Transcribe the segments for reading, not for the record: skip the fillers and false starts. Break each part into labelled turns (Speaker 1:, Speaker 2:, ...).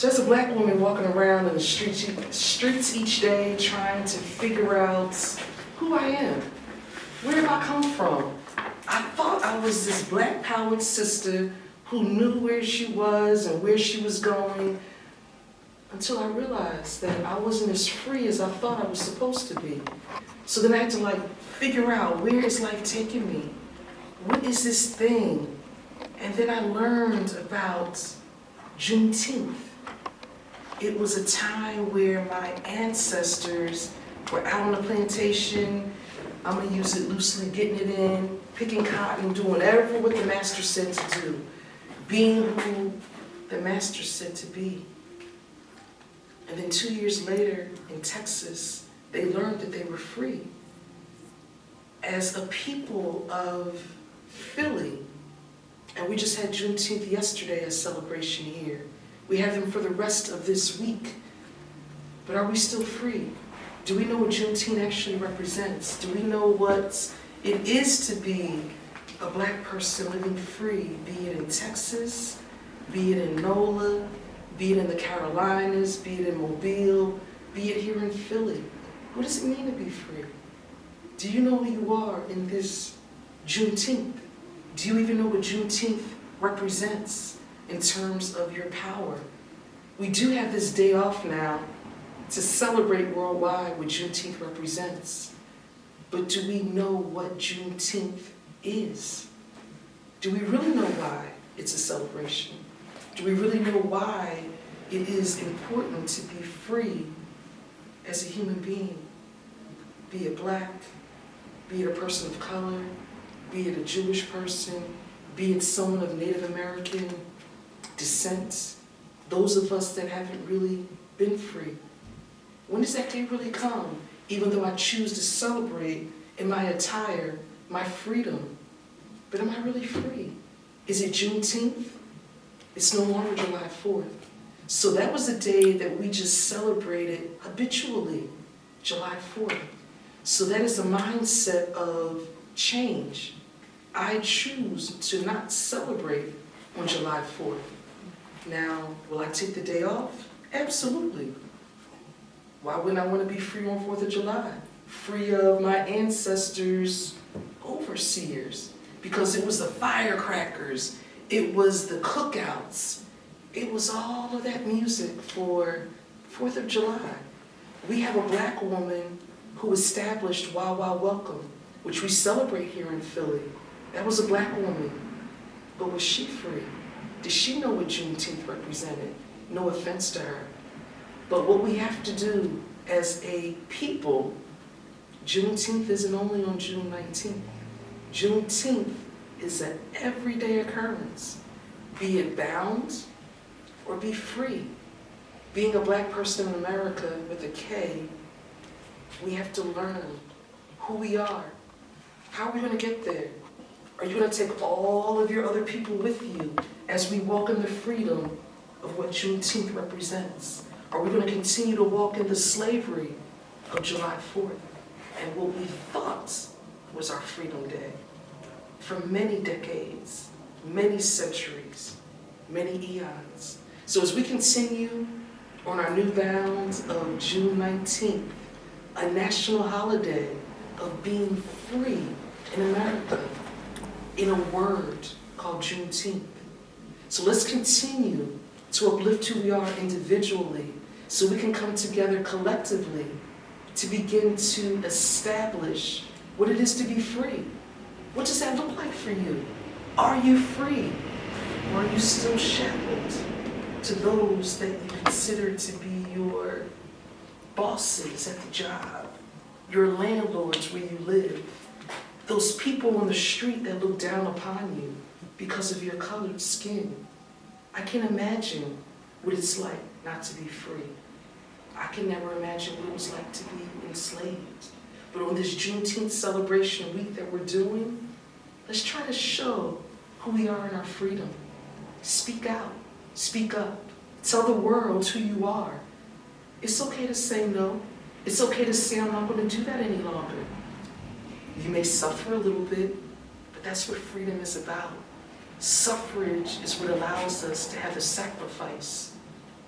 Speaker 1: So as a black woman walking around in the streets each day trying to figure out who I am, where have I come from? I thought I was this black powered sister who knew where she was and where she was going, until I realized that I wasn't as free as I thought I was supposed to be. So then I had to figure out, where is life taking me? What is this thing? And then I learned about Juneteenth. It was a time where my ancestors were out on the plantation, I'm gonna use it loosely, getting it in, picking cotton, doing whatever what the master said to do, being who the master said to be. And then 2 years later in Texas, they learned that they were free. As a people of Philly, and we just had Juneteenth yesterday as celebration here. We have them for the rest of this week. But are we still free? Do we know what Juneteenth actually represents? Do we know what it is to be a black person living free, be it in Texas, be it in NOLA, be it in the Carolinas, be it in Mobile, be it here in Philly? What does it mean to be free? Do you know who you are in this Juneteenth? Do you even know what Juneteenth represents in terms of your power? We do have this day off now to celebrate worldwide what Juneteenth represents. But do we know what Juneteenth is? Do we really know why it's a celebration? Do we really know why it is important to be free as a human being? Be it black, be it a person of color, be it a Jewish person, be it someone of Native American descent, those of us that haven't really been free. When does that day really come? Even though I choose to celebrate in my attire, my freedom, but am I really free? Is it Juneteenth? It's no longer July 4th. So that was a day that we just celebrated habitually, July 4th. So that is a mindset of change. I choose to not celebrate on July 4th. Now, will I take the day off? Absolutely. Why wouldn't I want to be free on 4th of July? Free of my ancestors' overseers. Because it was the firecrackers, it was the cookouts, it was all of that music for 4th of July. We have a black woman who established Wild Wild Welcome, which we celebrate here in Philly. That was a black woman. But was she free? Did she know what Juneteenth represented? No offense to her. But what we have to do as a people, Juneteenth isn't only on June 19th. Juneteenth is an everyday occurrence, be it bound or be free. Being a black person in America with a K, we have to learn who we are. How are we going to get there? Are you going to take all of your other people with you as we walk in the freedom of what Juneteenth represents? Are we going to continue to walk in the slavery of July 4th and what we thought was our Freedom Day for many decades, many centuries, many eons? So as we continue on our new bounds of June 19th, a national holiday of being free in America, in a word called Juneteenth. So let's continue to uplift who we are individually so we can come together collectively to begin to establish what it is to be free. What does that look like for you? Are you free? Or are you still shackled to those that you consider to be your bosses at the job, your landlords where you live, those people on the street that look down upon you because of your colored skin? I can imagine what it's like not to be free. I can never imagine what it was like to be enslaved. But on this Juneteenth celebration week that we're doing, let's try to show who we are in our freedom. Speak out, speak up, tell the world who you are. It's okay to say no. It's okay to say I'm not going to do that any longer. You may suffer a little bit, but that's what freedom is about. Suffrage is what allows us to have the sacrifice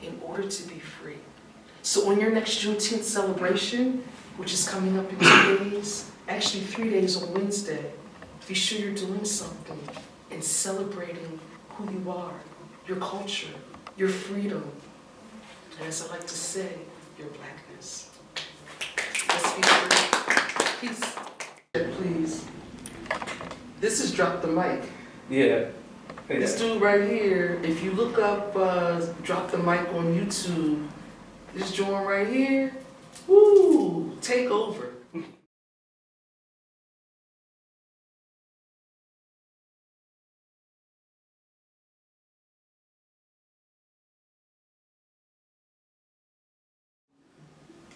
Speaker 1: in order to be free. So on your next Juneteenth celebration, which is coming up in 2 days, actually 3 days on Wednesday, be sure you're doing something and celebrating who you are, your culture, your freedom, and as I like to say, your blackness. Let's be free. Peace. Please. This is Drop the Mic.
Speaker 2: Yeah.
Speaker 1: This dude right here, if you look up Drop the Mic on YouTube, this joint right here, woo, take over.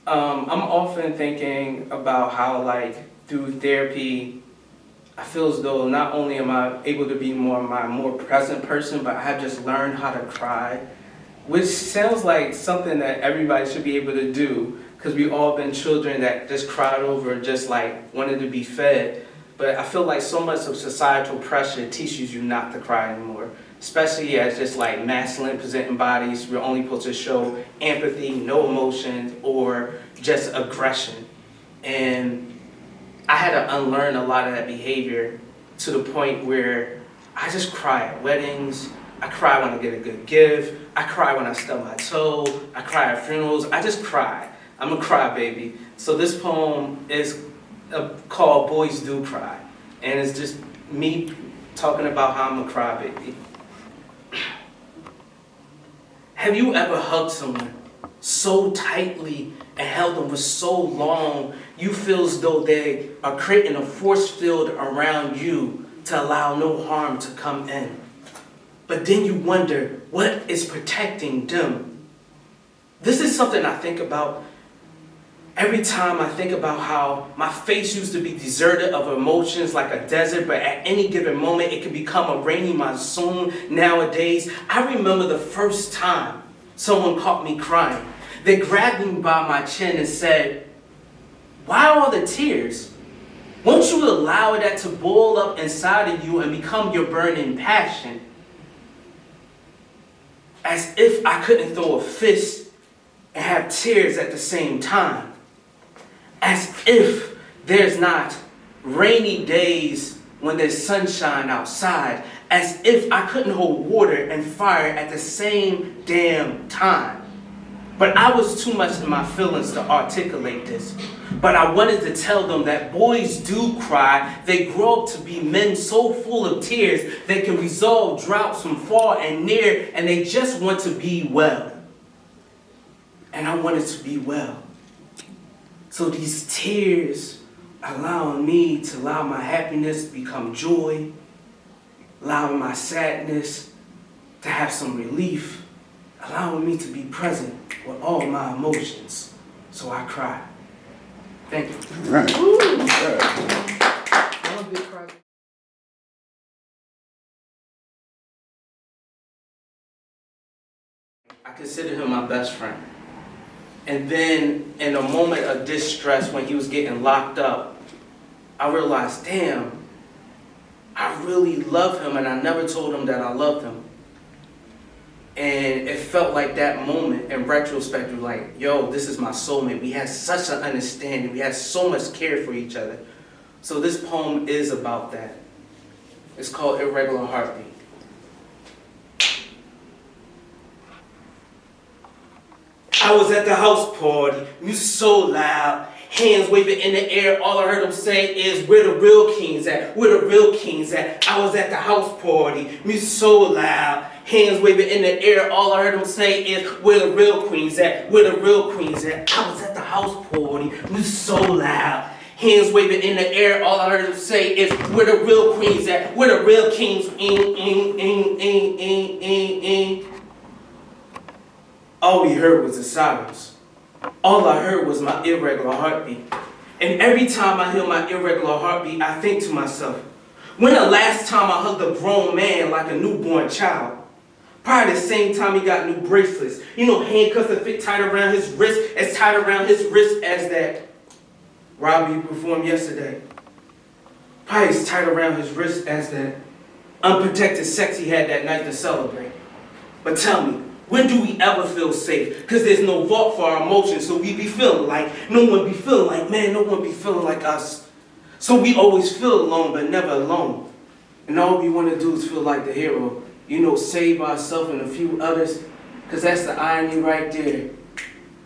Speaker 2: I'm often thinking about how, like, through therapy, I feel as though not only am I able to be my more present person, but I have just learned how to cry, which sounds like something that everybody should be able to do, because we've all been children that just cried over and just like wanted to be fed. But I feel like so much of societal pressure teaches you not to cry anymore, especially as just like masculine presenting bodies. We're only supposed to show empathy, no emotions, or just aggression. And I had to unlearn a lot of that behavior to the point where I just cry at weddings. I cry when I get a good gift. I cry when I stub my toe. I cry at funerals. I just cry. I'm a crybaby. So this poem is called Boys Do Cry. And it's just me talking about how I'm a crybaby. Have you ever hugged someone so tightly and held them for so long you feel as though they are creating a force field around you to allow no harm to come in? But then you wonder, what is protecting them? This is something I think about every time I think about how my face used to be deserted of emotions like a desert, but at any given moment it can become a rainy monsoon nowadays. I remember the first time someone caught me crying. They grabbed me by my chin and said, "Why all the tears? Won't you allow that to boil up inside of you and become your burning passion?" As if I couldn't throw a fist and have tears at the same time. As if there's not rainy days when there's sunshine outside. As if I couldn't hold water and fire at the same damn time. But I was too much in my feelings to articulate this. But I wanted to tell them that boys do cry. They grow up to be men so full of tears they can resolve droughts from far and near, and they just want to be well. And I wanted to be well. So these tears allowing me to allow my happiness to become joy, allowing my sadness to have some relief, allowing me to be present with all my emotions. So I cry. Thank you.
Speaker 3: All right.
Speaker 1: Ooh. I'm a big crybaby.
Speaker 2: I consider him my best friend. And then in a moment of distress when he was getting locked up, I realized, damn, I really love him and I never told him that I loved him. And it felt like that moment in retrospect, we were like, yo, this is my soulmate. We had such an understanding. We had so much care for each other. So this poem is about that. It's called Irregular Heartbeat. I was at the house party, music so loud, hands waving in the air, all I heard them say is, "Where the real kings at? Where the real kings at?" I was at the house party, music so loud, hands waving in the air, all I heard them say is, "Where the real queens at? Where the real queens at?" I was at the house party, music so loud, hands waving in the air, all I heard them say is, "Where the real queens at? Where the real kings?" All we heard was the silence. All I heard was my irregular heartbeat. And every time I hear my irregular heartbeat, I think to myself, when the last time I hugged a grown man like a newborn child? Probably the same time he got new bracelets. You know, handcuffs that fit tight around his wrist, as tight around his wrist as that robbery performed yesterday. Probably as tight around his wrist as that unprotected sex he had that night to celebrate. But tell me, When do we ever feel safe? Because there's no vault for our emotions, so we be feeling like, no one be feeling like, man, no one be feeling like us. So we always feel alone, but never alone. And all we want to do is feel like the hero. You know, save ourselves and a few others, because that's the irony right there.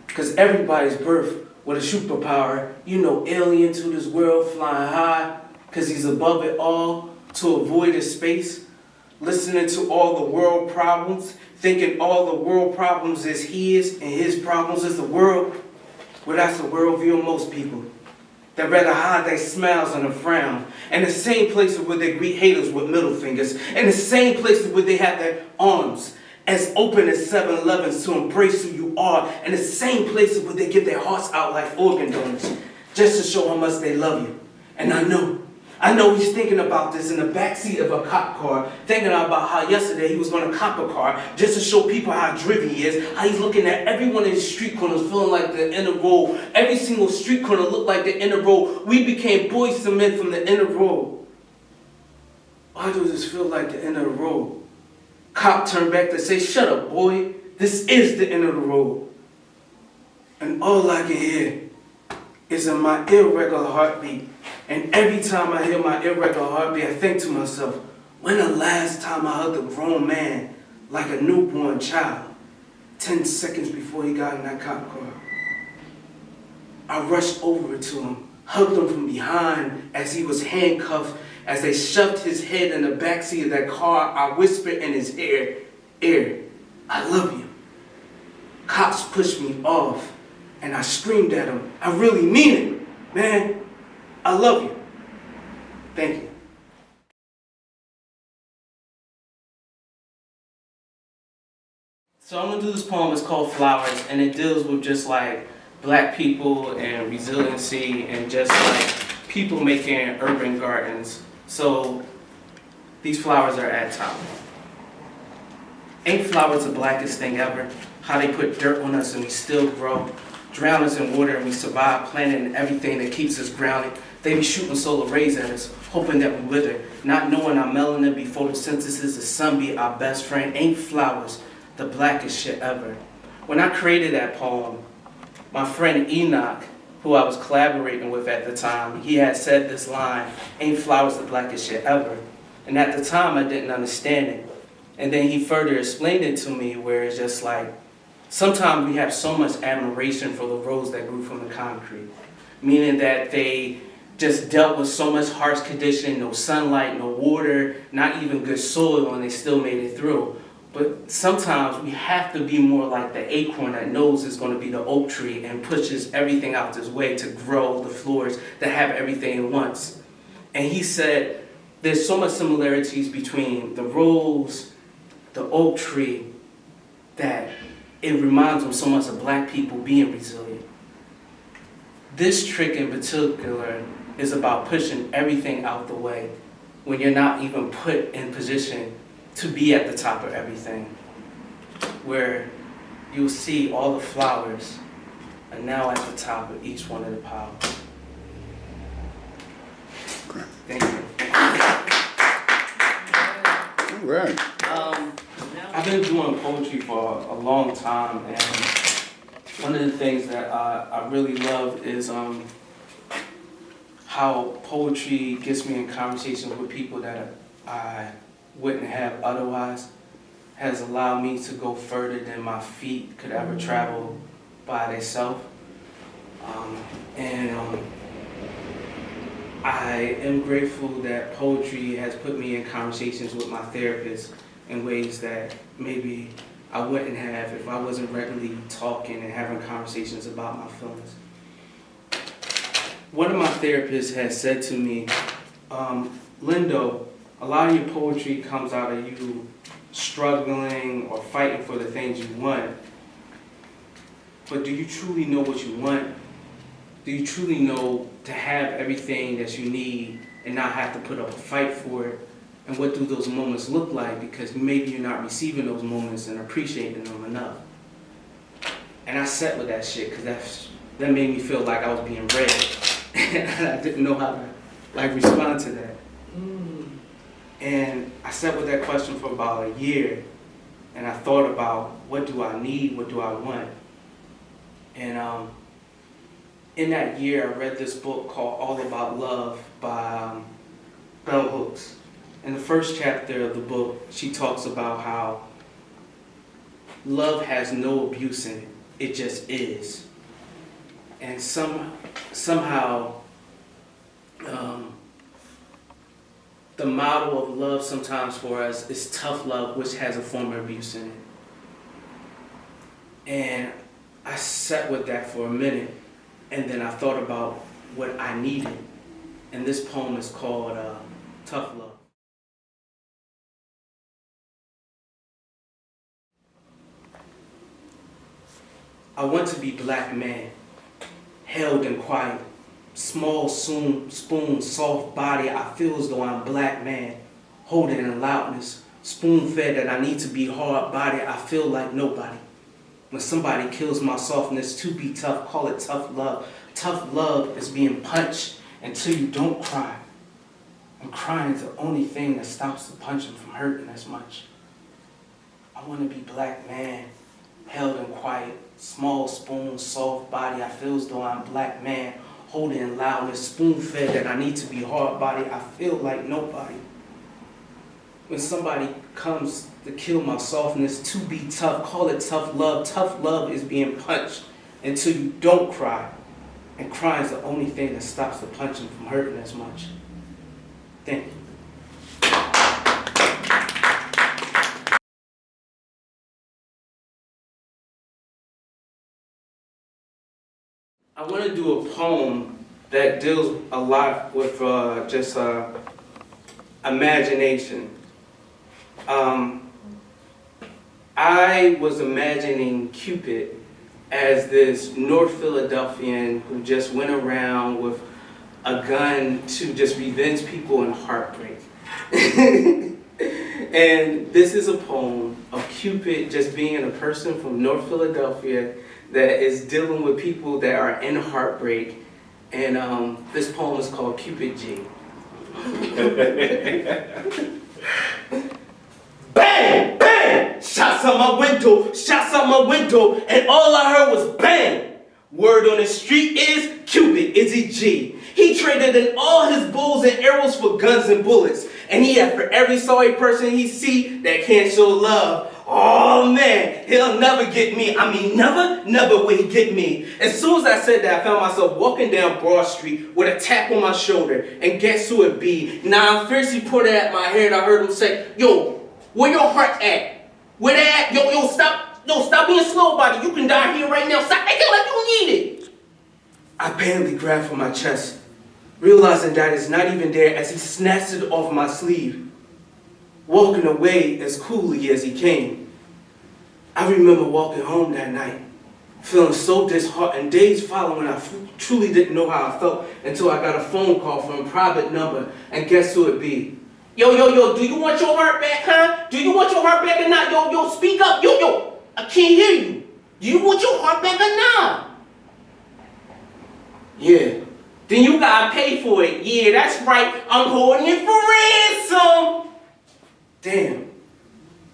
Speaker 2: Because everybody's birthed with a superpower, you know, alien to this world, flying high, because he's above it all, to avoid his space, listening to all the world problems, thinking all the world problems is his, and his problems is the world. Well, that's the worldview of most people. That rather hide their smiles and a frown. And the same places where they greet haters with middle fingers. And the same places where they have their arms as open as 7-Elevens to embrace who you are. And the same places where they give their hearts out like organ donors. Just to show how much they love you. And I know he's thinking about this in the backseat of a cop car, thinking about how yesterday he was going to cop a car just to show people how driven he is, how he's looking at everyone in the street corners feeling like the inner row. Every single street corner looked like the inner row. We became boys to men from the inner row. Why does this feel like the inner row? Cop turned back to say, shut up, boy. This is the inner row. And all I can hear is in my irregular heartbeat. And every time I hear my irregular heartbeat, I think to myself, when the last time I hugged a grown man like a newborn child, 10 seconds before he got in that cop car? I rushed over to him, hugged him from behind as he was handcuffed. As they shoved his head in the backseat of that car, I whispered in his ear, I love you. Cops pushed me off, and I screamed at him, I really mean it, man. I love you. Thank you. So I'm going to do this poem. It's called Flowers, and it deals with just like black people and resiliency and just like people making urban gardens. So these flowers are at top. Ain't flowers the blackest thing ever? How they put dirt on us and we still grow. Drown us in water and we survive, planting everything that keeps us grounded. They be shooting solar rays at us, hoping that we wither, not knowing our melanin be photosynthesis, the sun be our best friend. Ain't flowers the blackest shit ever? When I created that poem, my friend Enoch, who I was collaborating with at the time, he had said this line, ain't flowers the blackest shit ever? And at the time, I didn't understand it. And then he further explained it to me where it's just like, sometimes we have so much admiration for the rose that grew from the concrete, meaning that they just dealt with so much harsh condition, no sunlight, no water, not even good soil, and they still made it through. But sometimes we have to be more like the acorn that knows it's going to be the oak tree and pushes everything out its way to grow the floors that have everything it wants. And he said there's so much similarities between the rose, the oak tree, that it reminds him so much of black people being resilient. This trick in particular is about pushing everything out the way when you're not even put in position to be at the top of everything, where you'll see all the flowers are now at the top of each one of the piles. Thank you.
Speaker 3: All right.
Speaker 2: I've been doing poetry for a long time, and one of the things that I really love is how poetry gets me in conversations with people that I wouldn't have otherwise, has allowed me to go further than my feet could ever travel by themselves. I am grateful that poetry has put me in conversations with my therapist in ways that maybe I wouldn't have if I wasn't regularly talking and having conversations about my feelings. One of my therapists has said to me, Lindo, a lot of your poetry comes out of you struggling or fighting for the things you want, but do you truly know what you want? Do you truly know to have everything that you need and not have to put up a fight for it? And what do those moments look like? Because maybe you're not receiving those moments and appreciating them enough. And I sat with that shit because that made me feel like I was being read. And I didn't know how to respond to that. And I sat with that question for about a year. And I thought about, what do I need? What do I want? And in that year, I read this book called All About Love by Bell Hooks. In the first chapter of the book, she talks about how love has no abuse in it. It just is. And somehow, the model of love sometimes for us is tough love, which has a form of abuse in it. And I sat with that for a minute, and then I thought about what I needed. And this poem is called Tough Love. I want to be black man, held and quiet, small spoon, soft body. I feel as though I'm black man, holding in loudness, spoon fed that I need to be hard body. I feel like nobody. When somebody kills my softness, to be tough, call it tough love. Tough love is being punched until you don't cry. And crying is the only thing that stops the punching from hurting as much. I want to be black man, held and quiet, small spoon, soft body. I feel as though I'm black man, holding in loudness, spoon fed that I need to be hard body. I feel like nobody. When somebody comes to kill my softness, to be tough, call it tough love. Tough love is being punched until you don't cry. And crying is the only thing that stops the punching from hurting as much. Thank you. I want to do a poem that deals a lot with just imagination. I was imagining Cupid as this North Philadelphian who just went around with a gun to just revenge people in heartbreak. And this is a poem of Cupid just being a person from North Philadelphia that is dealing with people that are in heartbreak. And this poem is called Cupid G. Bang! Bang! Shots out my window, and all I heard was bang! Word on the street is Cupid, Izzy G. He traded in all his bows and arrows for guns and bullets. And he had for every sorry person he see that can't show love. Oh man, he'll never get me. I mean, never will he get me. As soon as I said that, I found myself walking down Broad Street with a tap on my shoulder. And guess who it be? Now I'm fiercely put it at my head. I heard him say, yo, where your heart at? Where that at? Yo, stop being slow about it. You can die here right now. Stop acting like you need it. I panicked grabbed for my chest, realizing that it's not even there as he snatched it off my sleeve, walking away as coolly as he came. I remember walking home that night, feeling so disheartened. Days following, I truly didn't know how I felt until I got a phone call from a private number, and guess who it be? Yo, do you want your heart back, huh? Do you want your heart back or not? Yo, speak up. Yo, I can't hear you. Do you want your heart back or not? Yeah. Then you gotta pay for it. Yeah, that's right. I'm holding it for ransom. Damn.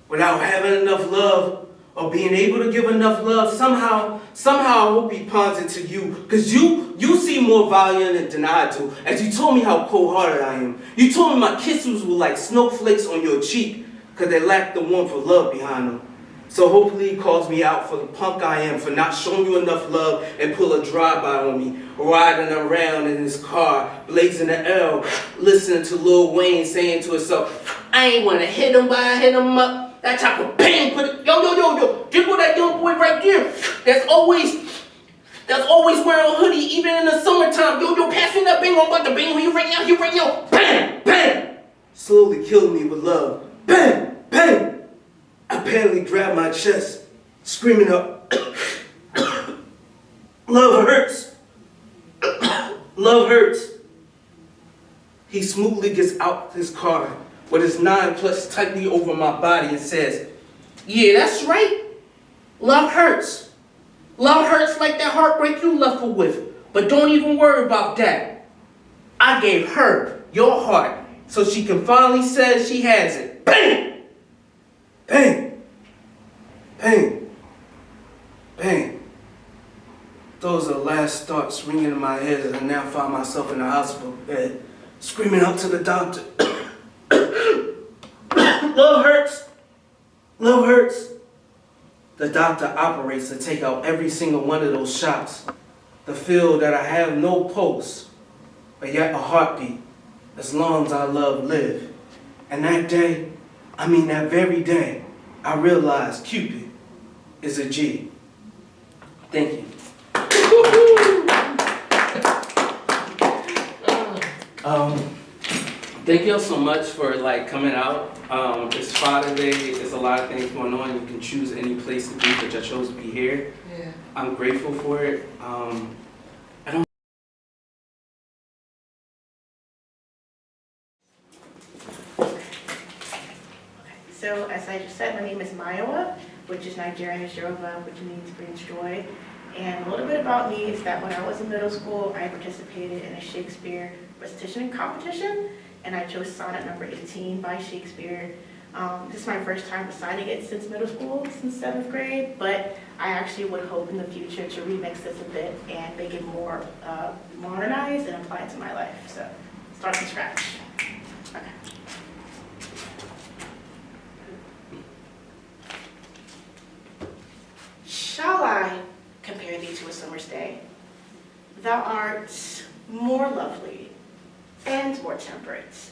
Speaker 2: Without having enough love or being able to give enough love, somehow I hope he pawns it to you. Because you see more value in it than I do. As you told me how cold-hearted I am. You told me my kisses were like snowflakes on your cheek because they lacked the warmth of love behind them. So hopefully he calls me out for the punk I am, for not showing you enough love and pull a drive-by on me, riding around in his car, blazing the L, listening to Lil Wayne saying to himself, I ain't want to hit him, but I hit him up. That type of pain, yo, jiggle that young boy right there. That's always wearing a hoodie, even in the summertime. Yo, pass me that bang, I'm about to bang on you right now, bang, bang. Slowly killing me with love, bang, bang. I apparently grabbed my chest, screaming up, love hurts, love hurts. He smoothly gets out his car with his 9+ tightly over my body and says, yeah, that's right, love hurts. Love hurts like that heartbreak you left her with, but don't even worry about that. I gave her your heart so she can finally say she has it. Bang! Bang! Bang! Bang! Those are the last thoughts ringing in my head as I now find myself in the hospital bed, screaming out to the doctor. Love hurts! Love hurts! The doctor operates to take out every single one of those shots. To feel that I have no pulse, but yet a heartbeat, as long as I love live. And that day, that very day, I realized Cupid is a G. Thank you. Thank y'all so much for coming out. It's Father's Day. There's a lot of things going on. You can choose any place to be, but I chose to be here.
Speaker 1: Yeah.
Speaker 2: I'm grateful for it.
Speaker 3: So, as I just said, my name is Mayowa, which is Nigerian and Yoruba, which means brings joy. And a little bit about me is that when I was in middle school, I participated in a Shakespeare recitation competition, and I chose sonnet number 18 by Shakespeare. This is my first time reciting it since middle school, since 7th grade, but I actually would hope in the future to remix this a bit and make it more modernized and apply it to my life. So, start from scratch. Okay. Shall I compare thee to a summer's day? Thou art more lovely and more temperate.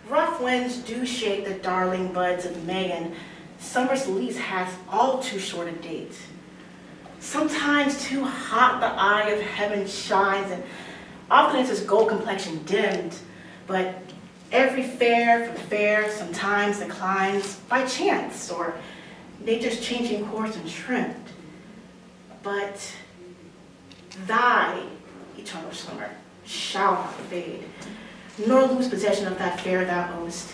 Speaker 3: Rough winds do shake the darling buds of May, and summer's lease has all too short a date. Sometimes too hot the eye of heaven shines, and often is its gold complexion dimmed, but every fair from fair sometimes declines by chance, or nature's changing course and trimmed. But thy eternal summer shall not fade, nor lose possession of that fair thou owest.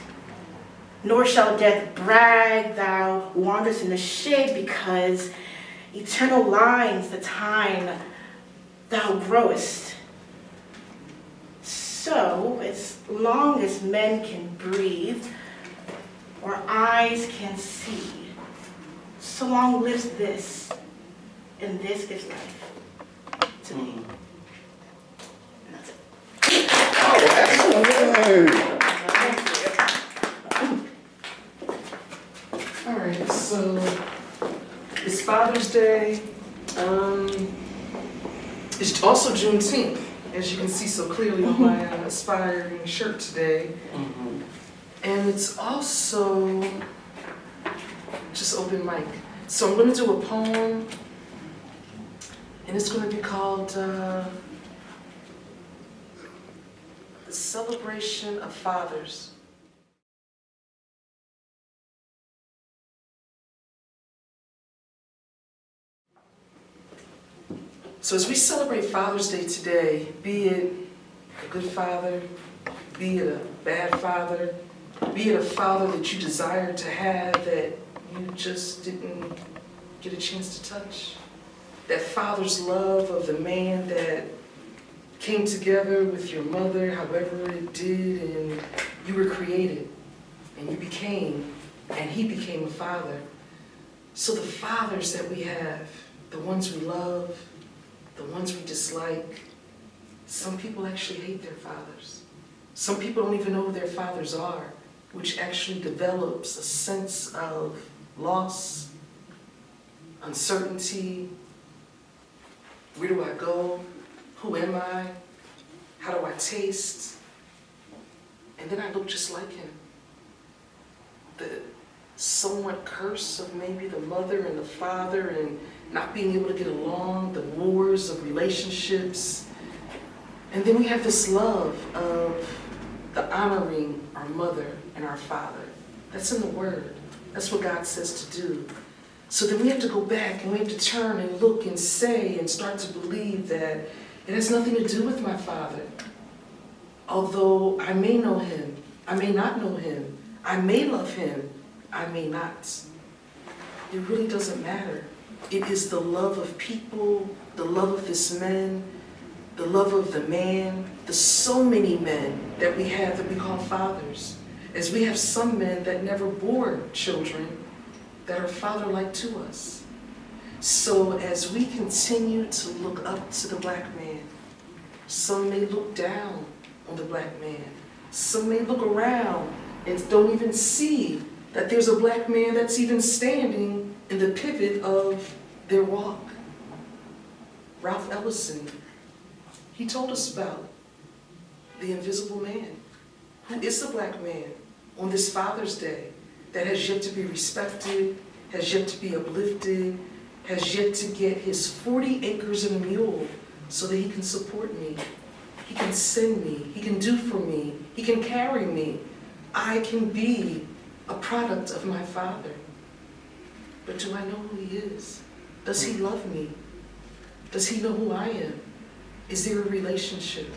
Speaker 3: Nor shall death brag thou wanderest in the shade, because eternal lines the time thou growest. So, as long as men can breathe, or eyes can see, so long lives this, and this gives life to me. And that's it.
Speaker 1: All right, so it's Father's Day. It's also Juneteenth, as you can see so clearly on my aspiring shirt today. And it's also just open mic. So I'm going to do a poem, and it's going to be called The Celebration of Fathers. So as we celebrate Father's Day today, be it a good father, be it a bad father, be it a father that you desired to have that you just didn't get a chance to touch, that father's love of the man that came together with your mother, however it did, and you were created, and you became, and he became a father. So the fathers that we have, the ones we love, the ones we dislike, some people actually hate their fathers. Some people don't even know who their fathers are, which actually develops a sense of loss, uncertainty. Where do I go? Who am I? How do I taste? And then I look just like him. The somewhat curse of maybe the mother and the father and not being able to get along, the wars of relationships. And then we have this love of the honoring our mother and our father. That's in the Word. That's what God says to do. So then we have to go back and we have to turn and look and say and start to believe that it has nothing to do with my father. Although I may know him, I may not know him, I may love him, I may not. It really doesn't matter. It is the love of people, the love of this man, the love of the man, the so many men that we have that we call fathers. As we have some men that never bore children, that are father-like to us. So as we continue to look up to the black man, some may look down on the black man. Some may look around and don't even see that there's a black man that's even standing in the pivot of their walk. Ralph Ellison, he told us about the invisible man. Who is the black man on this Father's Day that has yet to be respected, has yet to be uplifted, has yet to get his 40 acres and a mule so that he can support me, he can send me, he can do for me, he can carry me. I can be a product of my father. But do I know who he is? Does he love me? Does he know who I am? Is there a relationship?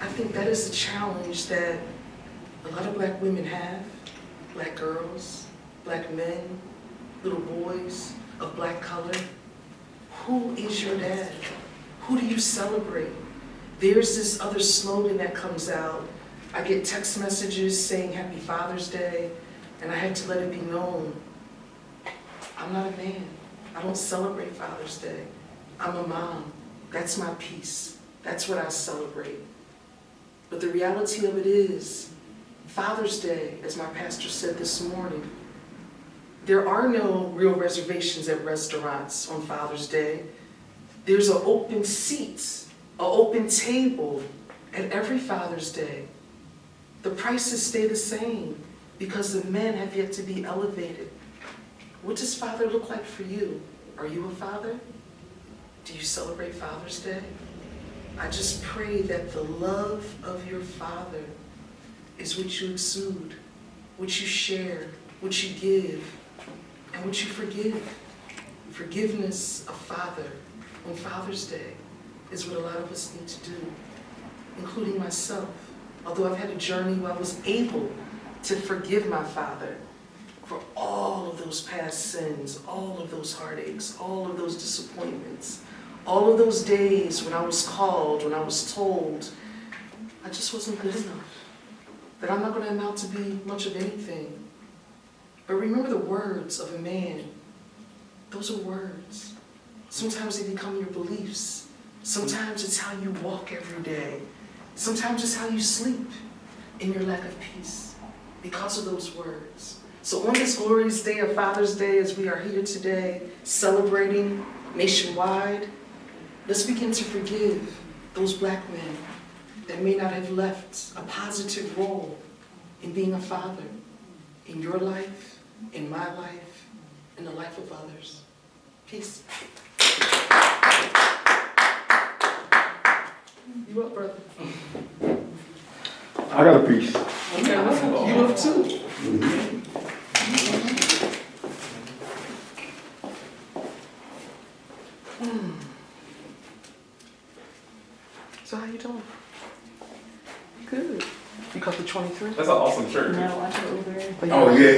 Speaker 1: I think that is the challenge that a lot of black women have, black girls, black men, little boys of black color. Who is your dad? Who do you celebrate? There's this other slogan that comes out. I get text messages saying Happy Father's Day, and I had to let it be known. I'm not a man. I don't celebrate Father's Day. I'm a mom. That's my piece. That's what I celebrate. But the reality of it is, Father's Day, as my pastor said this morning, there are no real reservations at restaurants on Father's Day. There's an open seat, an open table at every Father's Day. The prices stay the same because the men have yet to be elevated. What does father look like for you? Are you a father? Do you celebrate Father's Day? I just pray that the love of your father is what you exude, what you share, what you give, and what you forgive. Forgiveness of father on Father's Day is what a lot of us need to do, including myself. Although I've had a journey where I was able to forgive my father for all of those past sins, all of those heartaches, all of those disappointments, all of those days when I was called, when I was told I just wasn't good enough, that I'm not going to amount to be much of anything. But remember the words of a man. Those are words. Sometimes they become your beliefs. Sometimes it's how you walk every day. Sometimes it's how you sleep in your lack of peace because of those words. So on this glorious day of Father's Day, as we are here today celebrating nationwide, let's begin to forgive those black men that may not have left a positive role in being a father in your life, in my life, in the life of others. Peace. You up, brother?
Speaker 4: I got a piece.
Speaker 1: Okay, you up too. So how you doing? Good. You caught the 23?
Speaker 5: That's an awesome shirt.
Speaker 3: No, I took Uber.
Speaker 4: Oh, yeah.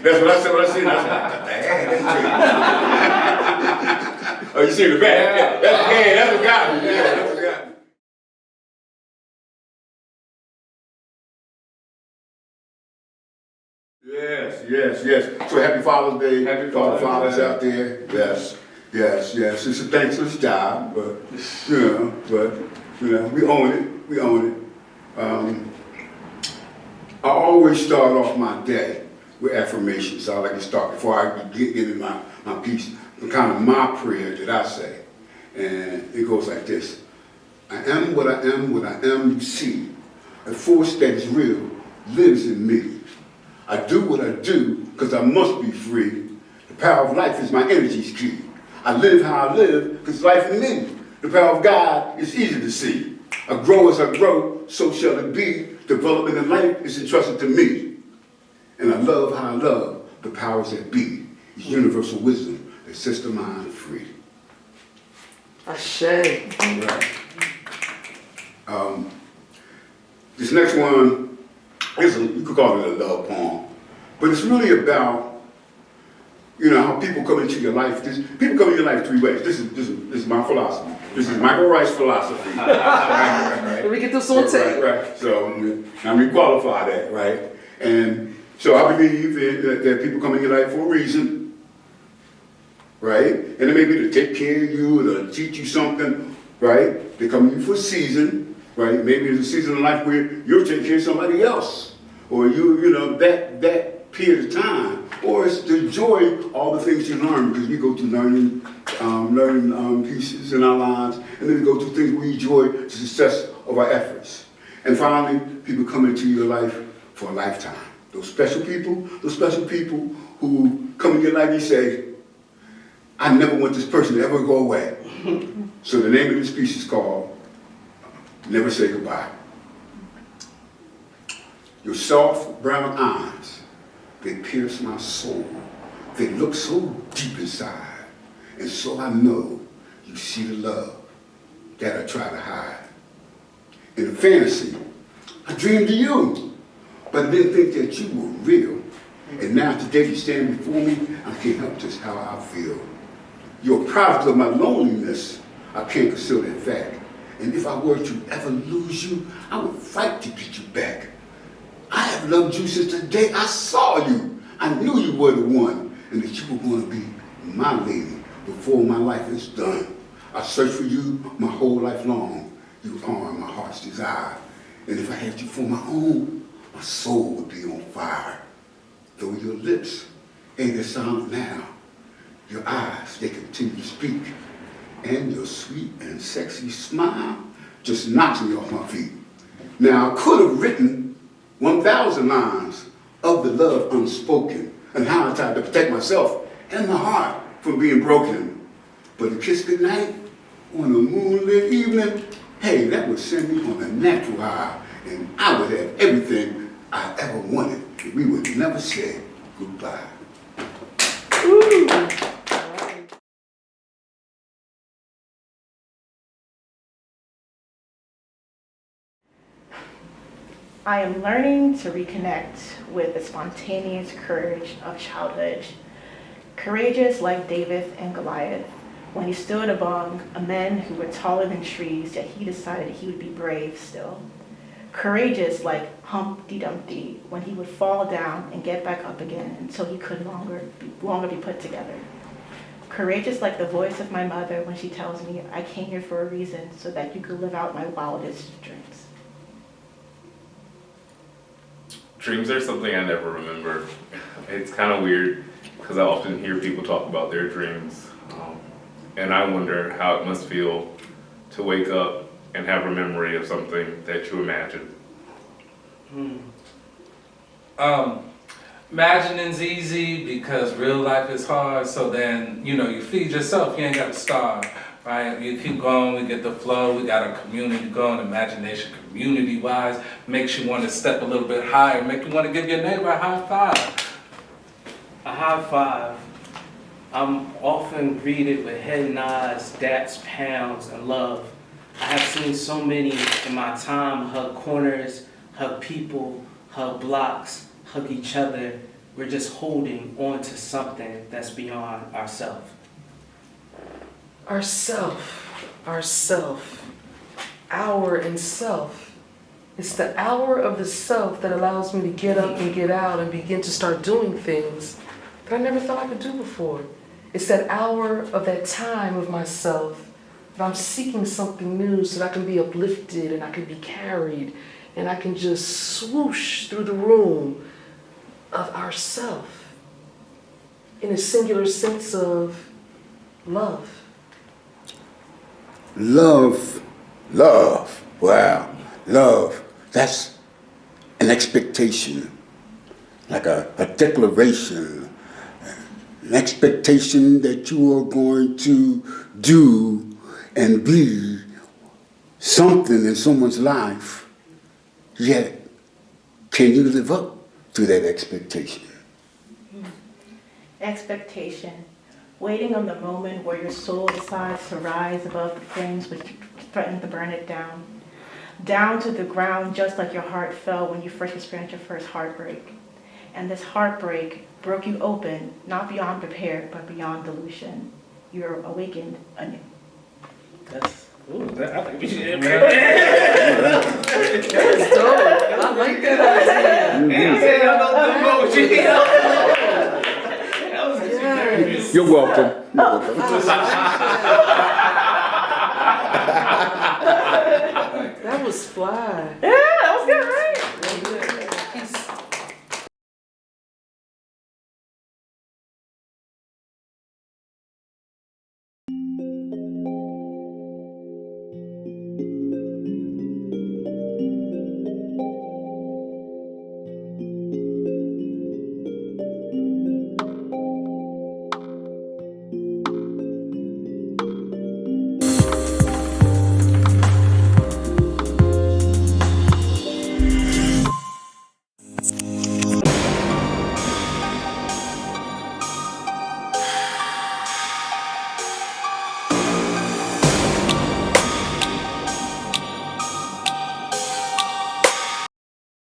Speaker 4: That's what I said. I said, oh, you see the back? That's what got me. Yeah, that's what got me. Yes. So happy Father's Day.
Speaker 5: Happy
Speaker 4: to all the
Speaker 5: Father's
Speaker 4: fathers
Speaker 5: Day.
Speaker 4: out there. Yes. It's a thankless job, but we own it. I always start off my day with affirmations. So I like to start before I get into my piece, kind of my prayer that I say. And it goes like this. I am what I am, you see. A force that is real lives in me. I do what I do because I must be free. The power of life is my energy's key. I live how I live because life in me. The power of God is easy to see. I grow as I grow, so shall it be. Development in life is entrusted to me. And I love how I love the powers that be. It's universal wisdom that sets the mind free.
Speaker 1: Ashe.
Speaker 4: Right. This next one you could call it a love poem, but it's really about, how people come into your life. People come into your life three ways. This is my philosophy. This is Michael Wright's philosophy. Right.
Speaker 1: Let me get this on tape.
Speaker 4: Right. So, let me qualify that, right? And So I believe that people come in your life for a reason, right? And it may be to take care of you, to teach you something, right? They come in for a season, right? Maybe it's a season of life where you're taking care of somebody else, or that period of time, or it's to enjoy all the things you learn, because we go through learning pieces in our lives, and then we go through things we enjoy the success of our efforts. And finally, people come into your life for a lifetime. Those special people who come in your life and say, I never want this person to ever go away. So the name of this piece is called Never Say Goodbye. Your soft brown eyes, they pierce my soul. They look so deep inside. And so I know you see the love that I try to hide. In a fantasy, I dreamed of you, but I didn't think that you were real. And now today you stand before me, I can't help just how I feel. You're a product of my loneliness. I can't conceal that fact. And if I were to ever lose you, I would fight to get you back. I have loved you since the day I saw you. I knew you were the one, and that you were going to be my lady before my life is done. I searched for you my whole life long. You are my heart's desire. And if I had you for my own, my soul would be on fire. Though your lips ain't as silent now, your eyes, they continue to speak. And your sweet and sexy smile just knocks me off my feet. Now, I could have written 1,000 lines of the love unspoken and how I tried to protect myself and my heart from being broken. But a kiss goodnight on a moonlit evening, hey, that would send me on a natural high, and I would have everything I ever wanted. And we would never say goodbye.
Speaker 1: Ooh.
Speaker 3: I am learning to reconnect with the spontaneous courage of childhood. Courageous like David and Goliath, when he stood among men who were taller than trees, yet he decided he would be brave still. Courageous like Humpty Dumpty, when he would fall down and get back up again until he could longer be put together. Courageous like the voice of my mother when she tells me I came here for a reason so that you could live out my wildest dreams.
Speaker 5: Dreams are something I never remember. It's kind of weird because I often hear people talk about their dreams, and I wonder how it must feel to wake up and have a memory of something that you imagined.
Speaker 6: Imagining's easy because real life is hard, so then, you feed yourself, you ain't got to starve, right? You keep going, we get the flow, we got our community going, imagination community-wise, makes you want to step a little bit higher, make you want to give your neighbor a high five.
Speaker 2: A high five. I'm often greeted with head nods, daps, pounds, and love. I have seen so many in my time hug corners, hug people, hug blocks, hug each other. We're just holding on to something that's beyond ourselves.
Speaker 1: Ourself, hour and self. It's the hour of the self that allows me to get up and get out and begin to start doing things that I never thought I could do before. It's that hour of that time of myself that I'm seeking something new so that I can be uplifted and I can be carried and I can just swoosh through the room of ourself in a singular sense of love.
Speaker 4: Love, wow, love, that's an expectation, like a declaration, an expectation that you are going to do and be something in someone's life, yet can you live up to that expectation?
Speaker 3: Expectation. Waiting on the moment where your soul decides to rise above the flames which threaten to burn it down. Down to the ground just like your heart fell when you first experienced your first heartbreak. And this heartbreak broke you open, not beyond prepared, but beyond delusion. You're awakened anew.
Speaker 2: I think we should end right there.
Speaker 1: That's dope. I like that idea. Yes.
Speaker 4: You're welcome. You're welcome.
Speaker 1: That was fly.